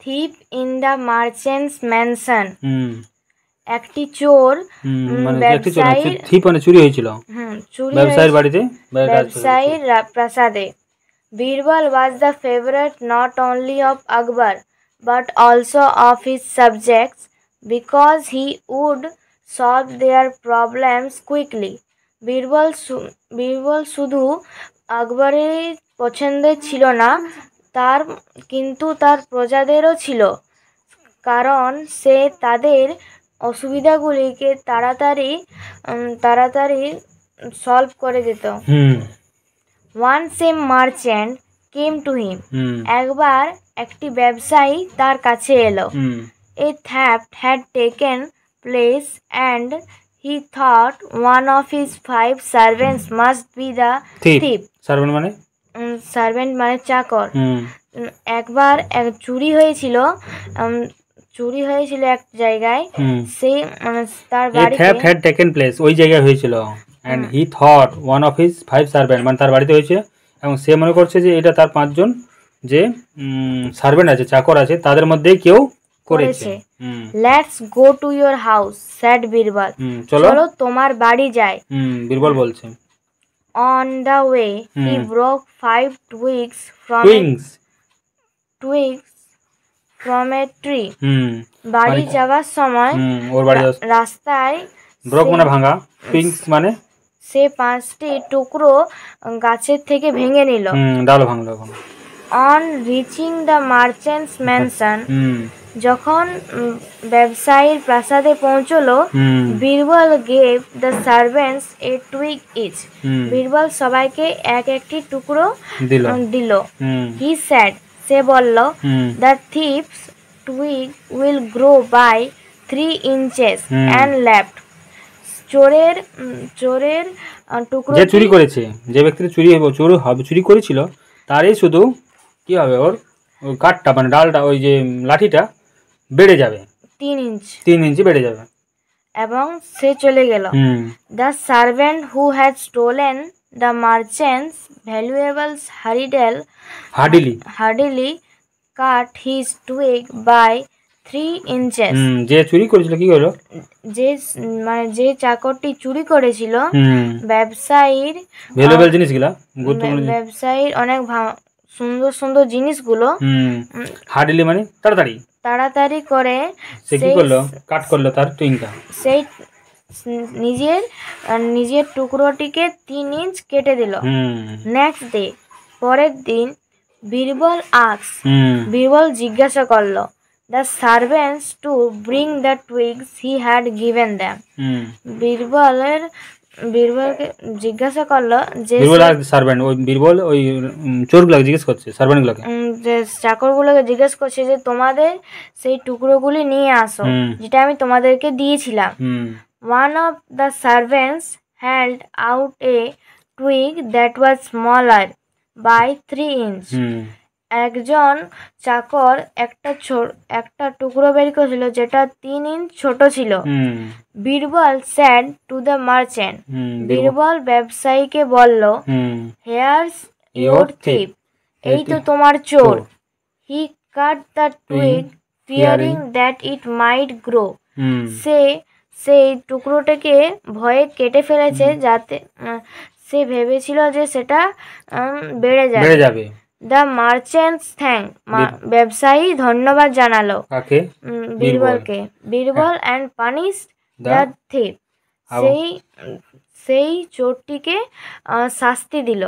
thief in the merchant's mansion, একটি চোর ব্যবসায়ীর থিপ মানে চুরি হয়েছিল ব্যবসায়ীর বাড়িতে ব্যবসায়ীর প্রাসাদে। Birbal was the favorite not only of Akbar but also of his subjects because he would solve their problems quickly. Birbal শুধু আকবরের পছন্দের ছিল না, কিন্তু তার প্রজাদেরও ছিল, কারণ সে তাদের অসুবিধাগুলিকে তাড়াতাড়ি সলভ করে দিত। Once a merchant came to him. একবার একটি ব্যবসায়ী তার কাছে এলো। A theft had taken place and he thought one of his 5 servants must be the thief. Servant মানে চাকর। একবার চুরি হয়েছিল এক জায়গায়, সেই তার বাড়িতে theft had taken place, ওই জায়গায় হয়েছিল। and he thought one of his 5 servants, মানে তার বাড়িতে হয়েছে এবং সে মনে করছে যে এটা তার 5 জন যে সার্ভেন্ট আছে, চাকর আছে, তাদের মধ্যে কেউ করেছে। Let's go to your house, said Birbal. চলো তোমার বাড়ি যাই, বীরবল বলছে। On the way he broke 5 twigs from a tree. বাড়ি যাওয়ার সময় রাস্তায় ব্রোক মানে ভাঙা, টুইগস মানে সে 5টি টুকরো গাছের থেকে ভেঙে নিল। ডাল ভাঙলো। On reaching the merchant's mansion, যখন ব্যবসায়ীর প্রাসাদে পৌঁছলো, Birbal gave the servants a twig each. Birbal সবাইকে একটি টুকরো দিল। He said, সে বলল, the thief's twig will grow by 3 inches and left. চোরের টুকরো যে চুরি করেছে, যে ব্যক্তি চুরি করেছিল, তারই শুধু কি হবে, ওর কাঠটা মানে ডালটা, ওই যে লাঠিটা বেড়ে যাবে 3 ইঞ্চি বেড়ে যাবে। এবং সে চলে গেল। The servant who had stolen the merchant's valuables hurriedly cut his twig by 3 inches. যে চুরি করেছিল কি হলো, যে চাকরটি চুরি করেছিল ব্যবসায়ীর ভ্যালুয়েবল জিনিসগুলো, ব্যবসায়ীর অনেক সুন্দর সুন্দর জিনিসগুলো হার্ডলি মানে তাড়াতাড়ি করে সে কি করলো, কাট করলো তার টুইংটা, সেই নিজের টুকরোটিকে 3 ইঞ্চ কেটে দিল। নেক্সট ডে, পরের দিন, বীরবল জিজ্ঞাসা করলো the servants to bring the twigs he had given them. বীরবলকে জিজ্ঞাসা করলো যে বীরবল ওই চোরগুলোকে জিজ্ঞেস করছে, সার্ভেন্টগুলোকে, যে চাকরগুলোকে জিজ্ঞেস করছে যে তোমাদের সেই টুকরোগুলি নিয়ে আসো যেটা আমি তোমাদেরকে দিয়েছিলাম। One of the servants held out a twig that was smaller by 3 inch. একজন চাকর একটা টুকরো বের করেছিল যেটা 3 ইঞ্চ ছোট ছিল। Birbal said to the merchant. Birbal ব্যবসায়ীকে বলল, here's your thief. এই তো তোমার চোর। He cut the twig fearing that it might grow. সেই টুকরোটাকে ভয়ে কেটে ফেলেছে, যাতে সে ভেবেছিল যে সেটা বেড়ে যাবে। The merchants thanked. ব্যবসায়ী ধন্যবাদ জানালো বীরবলকে। Birbal and punished the thief. সেই চোরটিকে শাস্তি দিল।